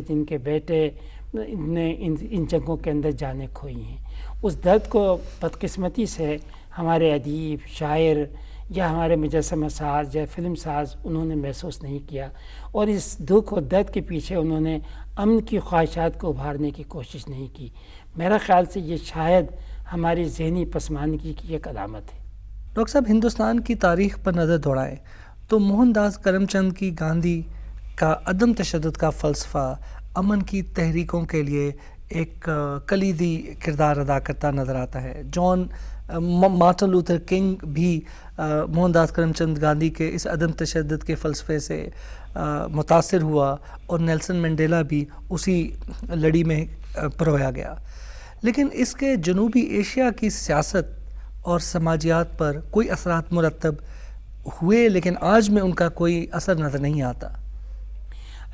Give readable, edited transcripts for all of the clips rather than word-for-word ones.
جن کے بیٹے نے ان جنگوں کے اندر جانیں کھوئی ہیں، اس درد کو بدقسمتی سے ہمارے ادیب، شاعر یا ہمارے مجسمہ ساز یا فلم ساز انہوں نے محسوس نہیں کیا، اور اس دکھ اور درد کے پیچھے انہوں نے امن کی خواہشات کو ابھارنے کی کوشش نہیں کی۔ میرا خیال سے یہ شاید ہماری ذہنی پسماندگی کی ایک علامت ہے۔ ڈاکٹر صاحب، ہندوستان کی تاریخ پر نظر دوڑائیں تو موہن داس کرم چند کی گاندھی کا عدم تشدد کا فلسفہ امن کی تحریکوں کے لیے ایک کلیدی کردار ادا کرتا نظر آتا ہے۔ مارٹن لوتھر کنگ بھی موہن داس کرم چند گاندھی کے اس عدم تشدد کے فلسفے سے متاثر ہوا، اور نیلسن منڈیلا بھی اسی لڑی میں پرویا گیا، لیکن اس کے جنوبی ایشیا کی سیاست اور سماجیات پر کوئی اثرات مرتب ہوئے، لیکن آج میں ان کا کوئی اثر نظر نہیں آتا۔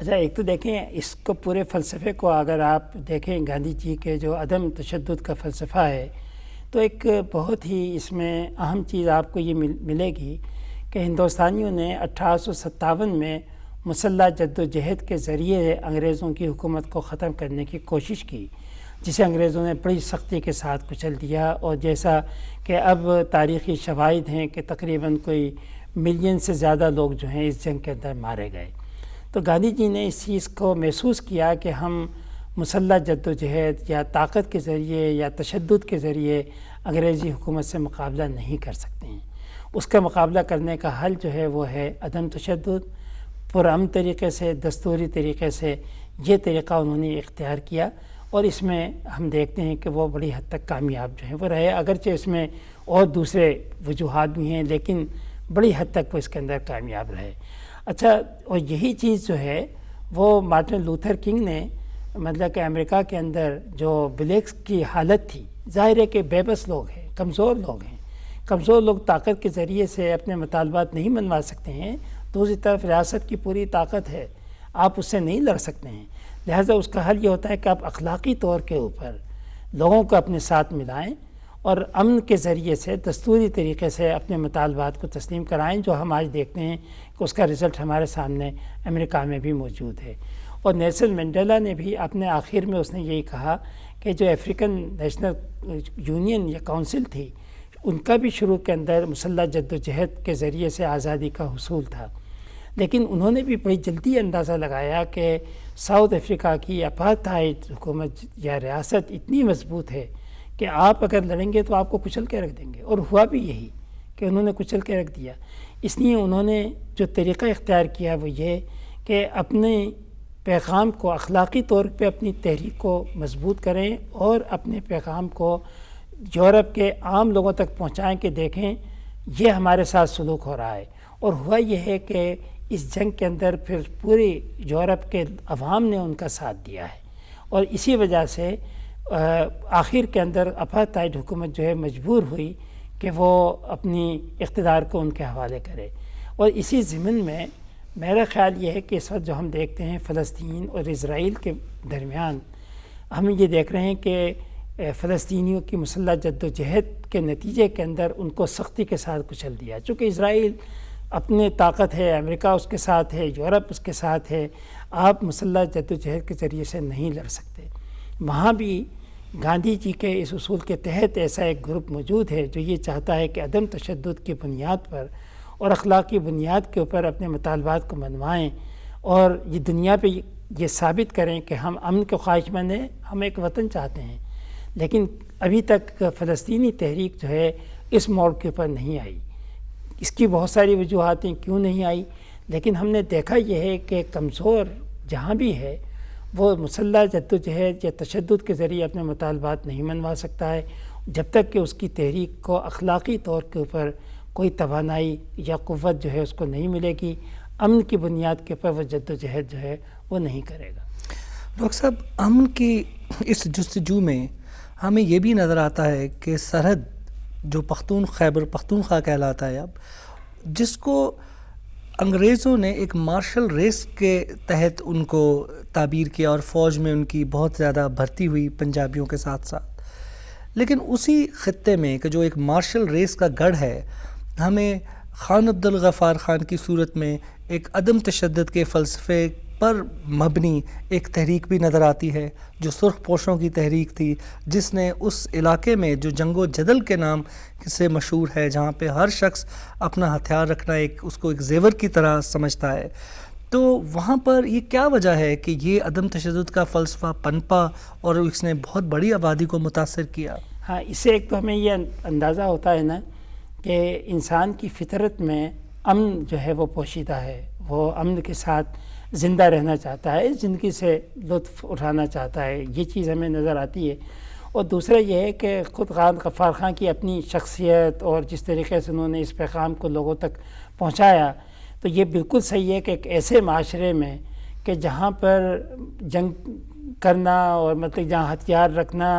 اچھا، ایک تو دیکھیں اس کو پورے فلسفے کو اگر آپ دیکھیں، گاندھی جی کے جو عدم تشدد کا فلسفہ ہے، تو ایک بہت ہی اس میں اہم چیز آپ کو یہ ملے گی کہ ہندوستانیوں نے 1857 میں مسلح جد و جہد کے ذریعے انگریزوں کی حکومت کو ختم کرنے کی کوشش کی، جسے انگریزوں نے بڑی سختی کے ساتھ کچل دیا، اور جیسا کہ اب تاریخی شواہد ہیں کہ تقریباً کوئی ملین سے زیادہ لوگ جو ہیں اس جنگ کے اندر مارے گئے۔ تو گاندھی جی نے اس چیز کو محسوس کیا کہ ہم مسلح جد و جہد یا طاقت کے ذریعے یا تشدد کے ذریعے انگریزی حکومت سے مقابلہ نہیں کر سکتے ہیں۔ اس کا مقابلہ کرنے کا حل جو ہے وہ ہے عدم تشدد، پرامن طریقے سے، دستوری طریقے سے۔ یہ طریقہ انہوں نے اختیار کیا، اور اس میں ہم دیکھتے ہیں کہ وہ بڑی حد تک کامیاب جو ہیں وہ رہے، اگرچہ اس میں اور دوسرے وجوہات بھی ہیں، لیکن بڑی حد تک وہ اس کے اندر کامیاب رہے۔ اچھا، اور یہی چیز جو ہے وہ مارٹن لوتھر کنگ نے مطلب کہ امریکہ کے اندر جو بلیکس کی حالت تھی، ظاہر ہے کہ بے بس لوگ ہیں، کمزور لوگ ہیں، کمزور لوگ طاقت کے ذریعے سے اپنے مطالبات نہیں منوا سکتے ہیں، دوسری طرف ریاست کی پوری طاقت ہے، آپ اس سے نہیں لڑ سکتے ہیں، لہٰذا اس کا حل یہ ہوتا ہے کہ آپ اخلاقی طور کے اوپر لوگوں کو اپنے ساتھ ملائیں، اور امن کے ذریعے سے، دستوری طریقے سے اپنے مطالبات کو تسلیم کرائیں، جو ہم آج دیکھتے ہیں کہ اس کا رزلٹ ہمارے سامنے امریکہ میں بھی موجود ہے۔ اور نیلسن منڈیلا نے بھی اپنے آخر میں اس نے یہی کہا کہ جو افریقن نیشنل یونین یا کونسل تھی، ان کا بھی شروع کے اندر مسلح جد و جہد کے ذریعے سے آزادی کا حصول تھا، لیکن انہوں نے بھی بڑی جلدی اندازہ لگایا کہ ساؤتھ افریقہ کی اپارتھائڈ حکومت یا ریاست اتنی مضبوط ہے کہ آپ اگر لڑیں گے تو آپ کو کچل کے رکھ دیں گے، اور ہوا بھی یہی کہ انہوں نے کچل کے رکھ دیا۔ اس لیے انہوں نے جو طریقہ اختیار کیا وہ یہ کہ اپنے پیغام کو اخلاقی طور پہ اپنی تحریک کو مضبوط کریں، اور اپنے پیغام کو یورپ کے عام لوگوں تک پہنچائیں کہ دیکھیں یہ ہمارے ساتھ سلوک ہو رہا ہے۔ اور ہوا یہ ہے کہ اس جنگ کے اندر پھر پوری یورپ کے عوام نے ان کا ساتھ دیا ہے، اور اسی وجہ سے آخر کے اندر اپارتھائڈ حکومت جو ہے مجبور ہوئی کہ وہ اپنی اقتدار کو ان کے حوالے کرے۔ اور اسی ضمن میں میرا خیال یہ ہے کہ اس وقت جو ہم دیکھتے ہیں فلسطین اور اسرائیل کے درمیان، ہم یہ دیکھ رہے ہیں کہ فلسطینیوں کی مسلح جد و جہد کے نتیجے کے اندر ان کو سختی کے ساتھ کچل دیا، چونکہ اسرائیل اپنے طاقت ہے، امریکہ اس کے ساتھ ہے، یورپ اس کے ساتھ ہے، آپ مسلح جد و جہد کے ذریعے سے نہیں لڑ سکتے۔ وہاں بھی گاندھی جی کے اس اصول کے تحت ایسا ایک گروپ موجود ہے جو یہ چاہتا ہے کہ عدم تشدد کی بنیاد پر اور اخلاقی بنیاد کے اوپر اپنے مطالبات کو منوائیں، اور یہ دنیا پہ یہ ثابت کریں کہ ہم امن کے خواہش مند ہیں، ہم ایک وطن چاہتے ہیں۔ لیکن ابھی تک فلسطینی تحریک جو ہے اس موڑ کے اوپر نہیں آئی۔ اس کی بہت ساری وجوہات ہیں کیوں نہیں آئی، لیکن ہم نے دیکھا یہ ہے کہ کمزور جہاں بھی ہے وہ مسلح جد و جہد یا تشدد کے ذریعے اپنے مطالبات نہیں منوا سکتا ہے، جب تک کہ اس کی تحریک کو اخلاقی طور کے اوپر کوئی توانائی یا قوت جو ہے اس کو نہیں ملے گی، امن کی بنیاد کے اوپر وہ جد و جہد جو ہے وہ نہیں کرے گا۔ ڈاکٹر صاحب، امن کی اس جستجو میں ہمیں یہ بھی نظر آتا ہے کہ سرحد جو خیبر پختونخوا کہلاتا ہے اب، جس کو انگریزوں نے ایک مارشل ریس کے تحت ان کو تعبیر کیا، اور فوج میں ان کی بہت زیادہ بھرتی ہوئی پنجابیوں کے ساتھ ساتھ، لیکن اسی خطے میں کہ جو ایک مارشل ریس کا گڑھ ہے، ہمیں خان عبد الغفار خان کی صورت میں ایک عدم تشدد کے فلسفے پر مبنی ایک تحریک بھی نظر آتی ہے جو سرخ پوشوں کی تحریک تھی، جس نے اس علاقے میں جو جنگ و جدل کے نام سے مشہور ہے، جہاں پہ ہر شخص اپنا ہتھیار رکھنا اس کو ایک زیور کی طرح سمجھتا ہے، تو وہاں پر یہ کیا وجہ ہے کہ یہ عدم تشدد کا فلسفہ پنپا اور اس نے بہت بڑی آبادی کو متاثر کیا؟ ہاں، اس سے ایک تو ہمیں یہ اندازہ ہوتا ہے نا کہ انسان کی فطرت میں امن جو ہے وہ پوشیدہ ہے، وہ امن کے ساتھ زندہ رہنا چاہتا ہے، زندگی سے لطف اٹھانا چاہتا ہے، یہ چیز ہمیں نظر آتی ہے۔ اور دوسرا یہ ہے کہ خود غفار خان کی اپنی شخصیت اور جس طریقے سے انہوں نے اس پیغام کو لوگوں تک پہنچایا، تو یہ بالکل صحیح ہے کہ ایک ایسے معاشرے میں کہ جہاں پر جنگ کرنا اور مطلب جہاں ہتھیار رکھنا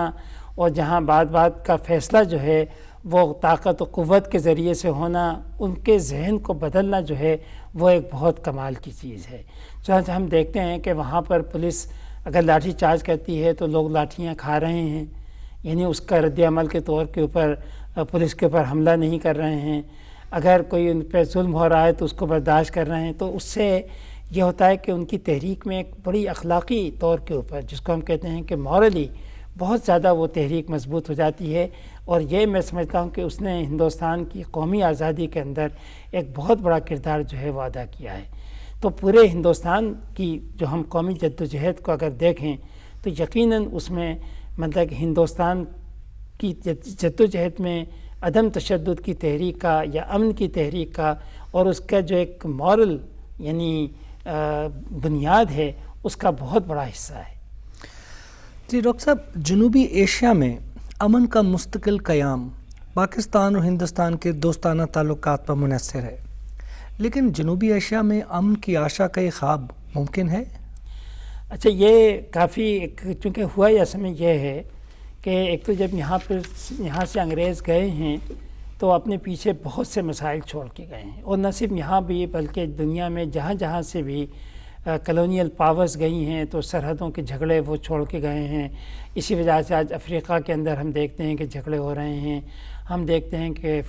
اور جہاں بات بات کا فیصلہ جو ہے وہ طاقت و قوت کے ذریعے سے ہونا، ان کے ذہن کو بدلنا جو ہے وہ ایک بہت کمال کی چیز ہے۔ چنانچہ ہم دیکھتے ہیں کہ وہاں پر پولیس اگر لاٹھی چارج کرتی ہے تو لوگ لاٹھیاں کھا رہے ہیں، یعنی اس کا رد عمل کے طور کے اوپر پولیس کے اوپر حملہ نہیں کر رہے ہیں۔ اگر کوئی ان پہ ظلم ہو رہا ہے تو اس کو برداشت کر رہے ہیں۔ تو اس سے یہ ہوتا ہے کہ ان کی تحریک میں ایک بڑی اخلاقی طور کے اوپر، جس کو ہم کہتے ہیں کہ مورلی بہت زیادہ وہ تحریک مضبوط ہو جاتی ہے، اور یہ میں سمجھتا ہوں کہ اس نے ہندوستان کی قومی آزادی کے اندر ایک بہت بڑا کردار جو ہے وہ ادا کیا ہے۔ تو پورے ہندوستان کی جو ہم قومی جدوجہد کو اگر دیکھیں تو یقیناً اس میں مطلب کہ ہندوستان کی جدوجہد میں عدم تشدد کی تحریک کا یا امن کی تحریک کا اور اس کا جو ایک مورل یعنی بنیاد ہے، اس کا بہت بڑا حصہ ہے۔ جی ڈاکٹر صاحب، جنوبی ایشیا میں امن کا مستقل قیام پاکستان اور ہندوستان کے دوستانہ تعلقات پر منحصر ہے، لیکن جنوبی ایشیا میں امن کی آشا کا یہ خواب ممکن ہے؟ اچھا، یہ کافی چونکہ ہوا یہ اصل میں یہ ہے کہ ایک تو جب یہاں سے انگریز گئے ہیں تو اپنے پیچھے بہت سے مسائل چھوڑ کے گئے ہیں، اور نہ صرف یہاں بھی بلکہ دنیا میں جہاں جہاں سے بھی کلونیل پاورز گئی ہیں تو سرحدوں کے جھگڑے وہ چھوڑ کے گئے ہیں۔ اسی وجہ سے آج افریقہ کے اندر ہم دیکھتے ہیں کہ جھگڑے ہو رہے ہیں، ہم دیکھتے ہیں کہ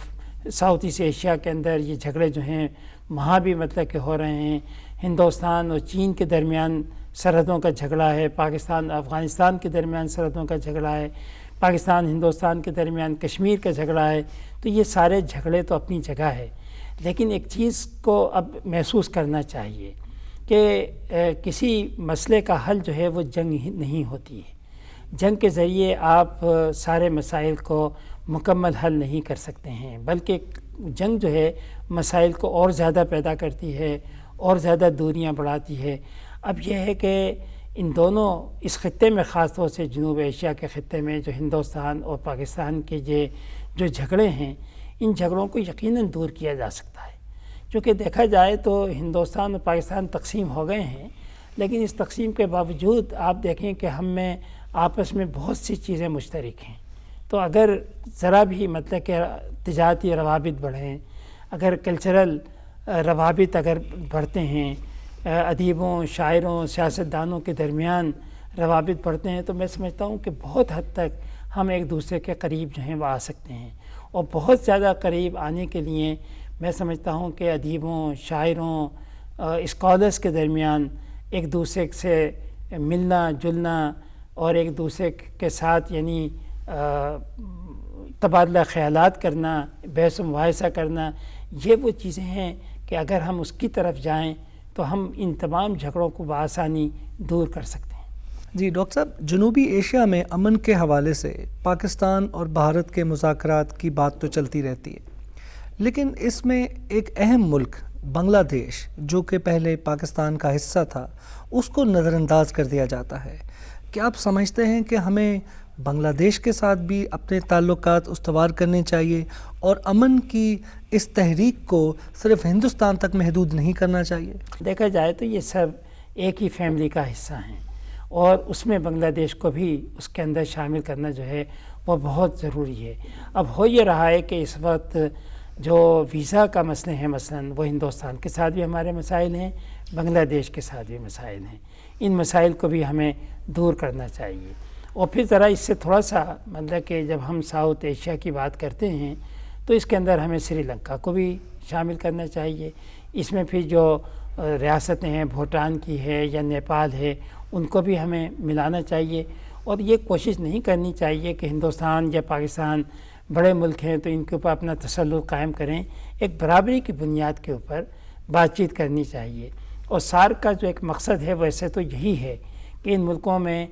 ساؤتھ ایسٹ ایشیا کے اندر یہ جھگڑے جو ہیں وہاں بھی مطلب کہ ہو رہے ہیں۔ ہندوستان اور چین کے درمیان سرحدوں کا جھگڑا ہے، پاکستان افغانستان کے درمیان سرحدوں کا جھگڑا ہے، پاکستان ہندوستان کے درمیان کشمیر کا جھگڑا ہے۔ تو یہ سارے جھگڑے تو اپنی جگہ ہے، لیکن ایک چیز کو اب محسوس کرنا چاہیے کہ کسی مسئلے کا حل جو ہے وہ جنگ نہیں ہوتی ہے۔ جنگ کے ذریعے آپ سارے مسائل کو مکمل حل نہیں کر سکتے ہیں، بلکہ جنگ جو ہے مسائل کو اور زیادہ پیدا کرتی ہے اور زیادہ دوریاں بڑھاتی ہے۔ اب یہ ہے کہ ان دونوں اس خطے میں خاص طور سے جنوب ایشیا کے خطے میں جو ہندوستان اور پاکستان کے جو جھگڑے ہیں، ان جھگڑوں کو یقیناً دور کیا جا سکتا ہے، کیونکہ دیکھا جائے تو ہندوستان اور پاکستان تقسیم ہو گئے ہیں، لیکن اس تقسیم کے باوجود آپ دیکھیں کہ ہم میں آپس میں بہت سی چیزیں مشترک ہیں۔ تو اگر ذرا بھی مطلب کہ تجارتی روابط بڑھیں، اگر کلچرل روابط اگر بڑھتے ہیں، ادیبوں، شاعروں، سیاستدانوں کے درمیان روابط بڑھتے ہیں، تو میں سمجھتا ہوں کہ بہت حد تک ہم ایک دوسرے کے قریب جو ہیں وہ آ سکتے ہیں۔ اور بہت زیادہ قریب آنے کے لیے میں سمجھتا ہوں کہ ادیبوں، شاعروں، اسکالرس کے درمیان ایک دوسرے سے ملنا جلنا اور ایک دوسرے کے ساتھ یعنی تبادلہ خیالات کرنا، بحث و مباحثہ کرنا، یہ وہ چیزیں ہیں کہ اگر ہم اس کی طرف جائیں تو ہم ان تمام جھگڑوں کو بآسانی دور کر سکتے ہیں۔ جی ڈاکٹر صاحب، جنوبی ایشیا میں امن کے حوالے سے پاکستان اور بھارت کے مذاکرات کی بات تو چلتی رہتی ہے، لیکن اس میں ایک اہم ملک بنگلہ دیش جو کہ پہلے پاکستان کا حصہ تھا، اس کو نظر انداز کر دیا جاتا ہے۔ کیا آپ سمجھتے ہیں کہ ہمیں بنگلہ دیش کے ساتھ بھی اپنے تعلقات استوار کرنے چاہیے اور امن کی اس تحریک کو صرف ہندوستان تک محدود نہیں کرنا چاہیے؟ دیکھا جائے تو یہ سب ایک ہی فیملی کا حصہ ہیں، اور اس میں بنگلہ دیش کو بھی اس کے اندر شامل کرنا جو ہے وہ بہت ضروری ہے۔ اب ہو یہ رہا ہے کہ اس وقت جو ویزا کا مسئلہ ہے مثلاً، وہ ہندوستان کے ساتھ بھی ہمارے مسائل ہیں، بنگلہ دیش کے ساتھ بھی مسائل ہیں۔ ان مسائل کو بھی ہمیں دور کرنا چاہیے۔ اور پھر ذرا اس سے تھوڑا سا مطلب کہ جب ہم ساؤتھ ایشیا کی بات کرتے ہیں تو اس کے اندر ہمیں سری لنکا کو بھی شامل کرنا چاہیے۔ اس میں پھر جو ریاستیں ہیں، بھوٹان کی ہے یا نیپال ہے، ان کو بھی ہمیں ملانا چاہیے، اور یہ کوشش نہیں کرنی چاہیے کہ ہندوستان یا پاکستان بڑے ملک ہیں تو ان کے اوپر اپنا تسلط قائم کریں۔ ایک برابری کی بنیاد کے اوپر بات چیت کرنی چاہیے، اور سارک کا جو ایک مقصد ہے ویسے تو یہی ہے کہ ان ملکوں میں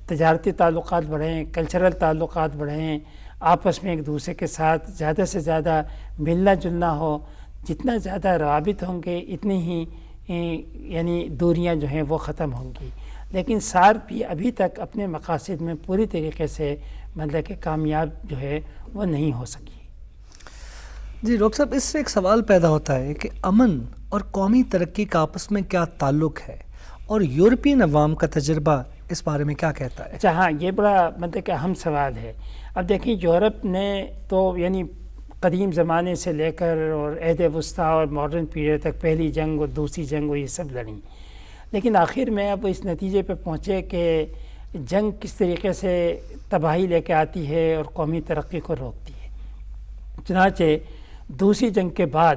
تجارتی تعلقات بڑھیں، کلچرل تعلقات بڑھیں، آپس میں ایک دوسرے کے ساتھ زیادہ سے زیادہ ملنا جلنا ہو۔ جتنا زیادہ روابط ہوں گے اتنی ہی یعنی دوریاں جو ہیں وہ ختم ہوں گی، لیکن سارک بھی ابھی تک اپنے مقاصد میں پوری طریقے سے مطلب کہ کامیاب جو ہے وہ نہیں ہو سکی۔ جی ڈاکٹر صاحب، اس سے ایک سوال پیدا ہوتا ہے کہ امن اور قومی ترقی کا آپس میں کیا تعلق ہے، اور یورپین عوام کا تجربہ اس بارے میں کیا کہتا ہے؟ اچھا ہاں، یہ بڑا مطلب کہ اہم سوال ہے۔ اب دیکھیں، یورپ نے تو یعنی قدیم زمانے سے لے کر اور عہد وسطیٰ اور ماڈرن پیریڈ تک پہلی جنگ اور دوسری جنگ اور یہ سب لڑیں، لیکن آخر میں اب اس نتیجے پہ پہنچے کہ جنگ کس طریقے سے تباہی لے کے آتی ہے اور قومی ترقی کو روکتی ہے۔ چنانچہ دوسری جنگ کے بعد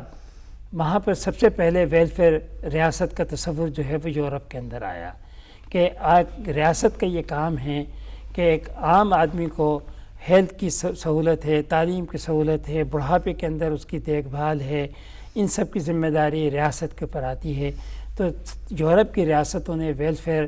وہاں پر سب سے پہلے ویلفیئر ریاست کا تصور جو ہے وہ یورپ کے اندر آیا، کہ ریاست کا یہ کام ہے کہ ایک عام آدمی کو ہیلتھ کی سہولت ہے، تعلیم کی سہولت ہے، بڑھاپے کے اندر اس کی دیکھ بھال ہے، ان سب کی ذمہ داری ریاست کے اوپر آتی ہے۔ تو یورپ کی ریاستوں نے ویلفیئر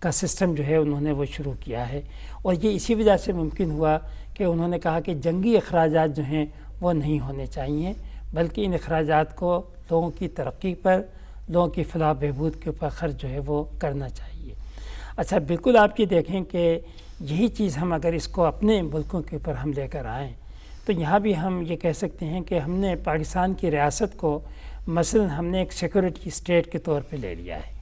کا سسٹم جو ہے انہوں نے وہ شروع کیا ہے، اور یہ اسی وجہ سے ممکن ہوا کہ انہوں نے کہا کہ جنگی اخراجات جو ہیں وہ نہیں ہونے چاہیے، بلکہ ان اخراجات کو لوگوں کی ترقی پر، لوگوں کی فلاح بہبود کے اوپر خرچ جو ہے وہ کرنا چاہیے۔ اچھا، بالکل آپ یہ دیکھیں کہ یہی چیز ہم اگر اس کو اپنے ملکوں کے اوپر ہم لے کر آئیں تو یہاں بھی ہم یہ کہہ سکتے ہیں کہ ہم نے پاکستان کی ریاست کو مثلا ہم نے ایک سیکورٹی اسٹیٹ کے طور پہ لے لیا ہے۔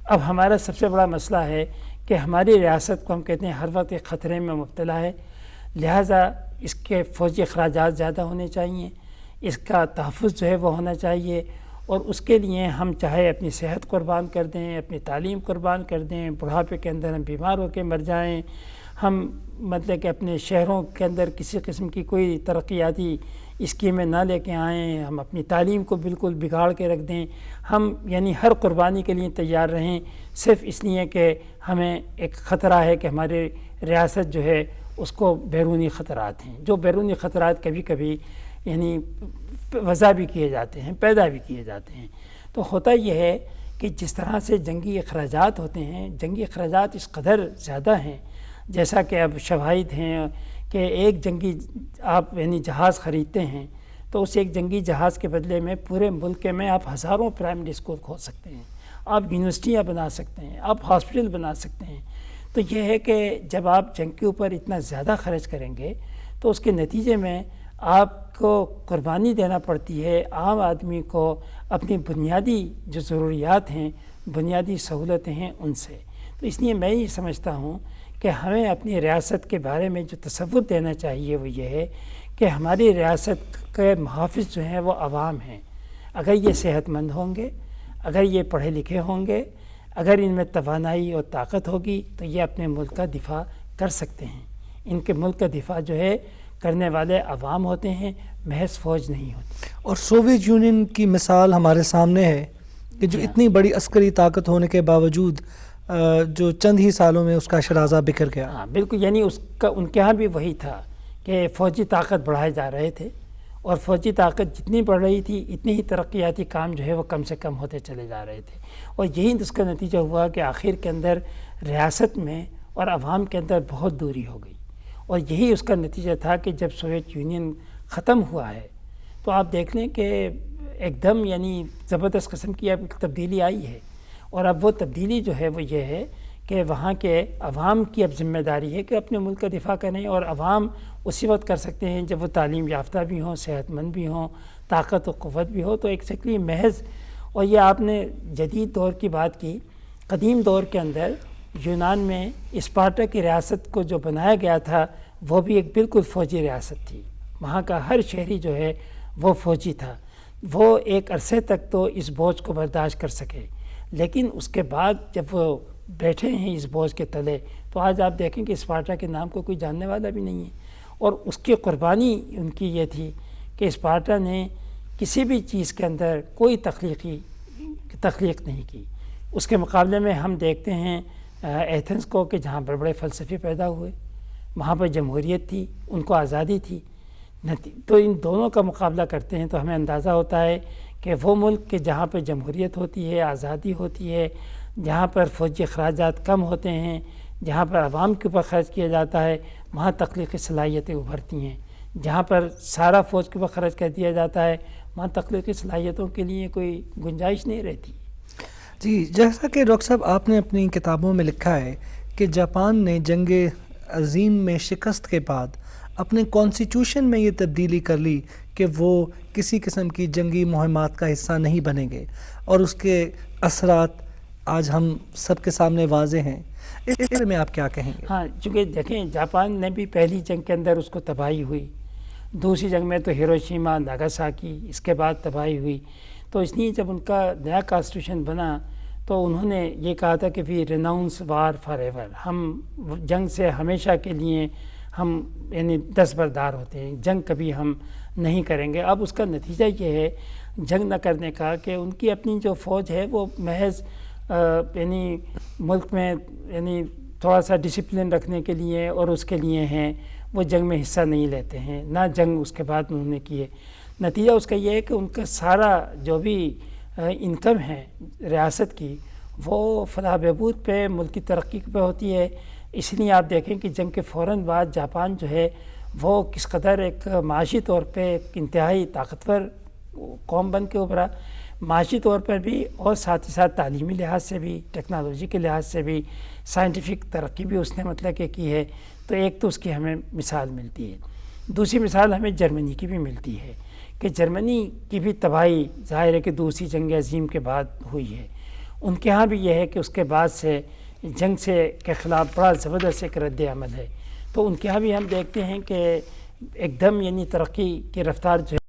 اب ہمارا سب سے بڑا مسئلہ ہے کہ ہماری ریاست کو ہم کہتے ہیں ہر وقت ایک خطرے میں مبتلا ہے، لہٰذا اس کے فوجی اخراجات زیادہ ہونے چاہیے، اس کا تحفظ جو ہے وہ ہونا چاہیے، اور اس کے لیے ہم چاہے اپنی صحت قربان کر دیں، اپنی تعلیم قربان کر دیں، بڑھاپے کے اندر ہم بیمار ہو کے مر جائیں، ہم مطلب کہ اپنے شہروں کے اندر کسی قسم کی کوئی ترقیاتی اسکیمیں نہ لے کے آئیں، ہم اپنی تعلیم کو بالکل بگاڑ کے رکھ دیں، ہم یعنی ہر قربانی کے لیے تیار رہیں، صرف اس لیے کہ ہمیں ایک خطرہ ہے کہ ہماری ریاست جو ہے اس کو بیرونی خطرات ہیں، جو بیرونی خطرات کبھی کبھی یعنی وضع بھی کیے جاتے ہیں، پیدا بھی کیے جاتے ہیں۔ تو ہوتا یہ ہے کہ جس طرح سے جنگی اخراجات ہوتے ہیں، جنگی اخراجات اس قدر زیادہ ہیں، جیسا کہ اب شواہد ہیں کہ ایک جنگی آپ یعنی جہاز خریدتے ہیں تو اس ایک جنگی جہاز کے بدلے میں پورے ملک میں آپ ہزاروں پرائمری اسکول کھول سکتے ہیں، آپ یونیورسٹیاں بنا سکتے ہیں، آپ ہاسپٹل بنا سکتے ہیں۔ تو یہ ہے کہ جب آپ جنگ کے اوپر اتنا زیادہ خرچ کریں گے تو اس کے نتیجے میں آپ کو قربانی دینا پڑتی ہے عام آدمی کو اپنی بنیادی جو ضروریات ہیں، بنیادی سہولتیں ہیں ان سے۔ تو اس لیے میں یہ سمجھتا ہوں کہ ہمیں اپنی ریاست کے بارے میں جو تصور دینا چاہیے وہ یہ ہے کہ ہماری ریاست کے محافظ جو ہیں وہ عوام ہیں۔ اگر یہ صحت مند ہوں گے، اگر یہ پڑھے لکھے ہوں گے، اگر ان میں توانائی اور طاقت ہوگی تو یہ اپنے ملک کا دفاع کر سکتے ہیں۔ ان کے ملک کا دفاع جو ہے کرنے والے عوام ہوتے ہیں، محض فوج نہیں ہوتی۔ اور سوویت یونین کی مثال ہمارے سامنے ہے کہ جو اتنی بڑی عسکری طاقت ہونے کے باوجود جو چند ہی سالوں میں اس کا شرازہ بکھر گیا۔ ہاں بالکل، یعنی اس کا ان کے ہاں بھی وہی تھا کہ فوجی طاقت بڑھائے جا رہے تھے، اور فوجی طاقت جتنی بڑھ رہی تھی اتنی ہی ترقیاتی کام جو ہے وہ کم سے کم ہوتے چلے جا رہے تھے، اور یہی اس کا نتیجہ ہوا کہ آخر کے اندر ریاست میں اور عوام کے اندر بہت دوری ہو گئی، اور یہی اس کا نتیجہ تھا کہ جب سوویت یونین ختم ہوا ہے تو آپ دیکھ لیں کہ ایک دم یعنی زبردست قسم کی اب تبدیلی آئی ہے، اور اب وہ تبدیلی جو ہے وہ یہ ہے کہ وہاں کے عوام کی اب ذمہ داری ہے کہ اپنے ملک کا دفاع کریں، اور عوام اسی وقت کر سکتے ہیں جب وہ تعلیم یافتہ بھی ہوں، صحت مند بھی ہوں، طاقت و قوت بھی ہو۔ تو ایکزیکٹلی محض، اور یہ آپ نے جدید دور کی بات کی، قدیم دور کے اندر یونان میں اسپارٹا کی ریاست کو جو بنایا گیا تھا وہ بھی ایک بالکل فوجی ریاست تھی، وہاں کا ہر شہری جو ہے وہ فوجی تھا، وہ ایک عرصے تک تو اس بوجھ کو برداشت کر سکے، لیکن اس کے بعد جب وہ بیٹھے ہیں اس بوجھ کے تلے تو آج آپ دیکھیں کہ اسپارٹا کے نام کو کوئی جاننے والا بھی نہیں ہے، اور اس کی قربانی ان کی یہ تھی کہ اسپارٹا نے کسی بھی چیز کے اندر کوئی تخلیقی کی تخلیق نہیں کی. اس کے مقابلے میں ہم دیکھتے ہیں ایتھنز کو کہ جہاں بڑے بڑے فلسفے پیدا ہوئے, وہاں پر جمہوریت تھی, ان کو آزادی تھی. تو ان دونوں کا مقابلہ کرتے ہیں تو ہمیں اندازہ ہوتا ہے کہ وہ ملک کہ جہاں پہ جمہوریت ہوتی ہے, آزادی ہوتی ہے, جہاں پر فوجی اخراجات کم ہوتے ہیں, جہاں پر عوام کے اوپر خرچ کیا جاتا ہے, وہاں تخلیقی صلاحیتیں ابھرتی ہیں. جہاں پر سارا فوج کے اوپر خرچ کر دیا جاتا ہے, وہاں تخلیقی صلاحیتوں کے لیے کوئی گنجائش نہیں رہتی. جی, جیسا کہ ڈاکٹر صاحب آپ نے اپنی کتابوں میں لکھا ہے کہ جاپان نے جنگ عظیم میں شکست کے بعد اپنے کانسٹیٹیوشن میں یہ تبدیلی کر لی کہ وہ کسی قسم کی جنگی مہمات کا حصہ نہیں بنیں گے, اور اس کے اثرات آج ہم سب کے سامنے واضح ہیں. اس بارے میں آپ کیا کہیں گے؟ ہاں, چونکہ دیکھیں جاپان نے بھی پہلی جنگ کے اندر اس کو تباہی ہوئی, دوسری جنگ میں تو ہیروشیما ناگاساکی, اس کے بعد تباہی ہوئی. تو اس لیے جب ان کا نیا کانسٹیٹیوشن بنا تو انہوں نے یہ کہا تھا کہ وی ریناؤنس وار فار ایور, ہم جنگ سے ہمیشہ کے لیے ہم یعنی دستبردار ہوتے ہیں, جنگ کبھی ہم نہیں کریں گے. اب اس کا نتیجہ یہ ہے جنگ نہ کرنے کا کہ ان کی اپنی جو فوج ہے وہ محض یعنی ملک میں یعنی تھوڑا سا ڈسپلن رکھنے کے لیے اور اس کے لیے ہیں, وہ جنگ میں حصہ نہیں لیتے ہیں, نہ جنگ اس کے بعد انہوں نے کیے. نتیجہ اس کا یہ ہے کہ ان کا سارا جو بھی انکم ہے ریاست کی وہ فلاح بہبود پہ, ملک کی ترقی پہ ہوتی ہے. اس لیے آپ دیکھیں کہ جنگ کے فوراً بعد جاپان جو ہے وہ کس قدر ایک معاشی طور پہ ایک انتہائی طاقتور قوم بن کے ابھرا, معاشی طور پر بھی اور ساتھ ہی ساتھ تعلیمی لحاظ سے بھی, ٹیکنالوجی کے لحاظ سے بھی, سائنٹیفک ترقی بھی اس نے مطلب کہ کی ہے. تو ایک تو اس کی ہمیں مثال ملتی ہے. دوسری مثال ہمیں جرمنی کی بھی ملتی ہے کہ جرمنی کی بھی تباہی ظاہر ہے کہ دوسری جنگ عظیم کے بعد ہوئی ہے. ان کے ہاں بھی یہ ہے کہ اس کے بعد سے جنگ سے کے خلاف بڑا زبردست ایک رد عمل ہے. تو ان کے ہاں بھی ہم دیکھتے ہیں کہ ایک دم یعنی ترقی کی رفتار جو ہے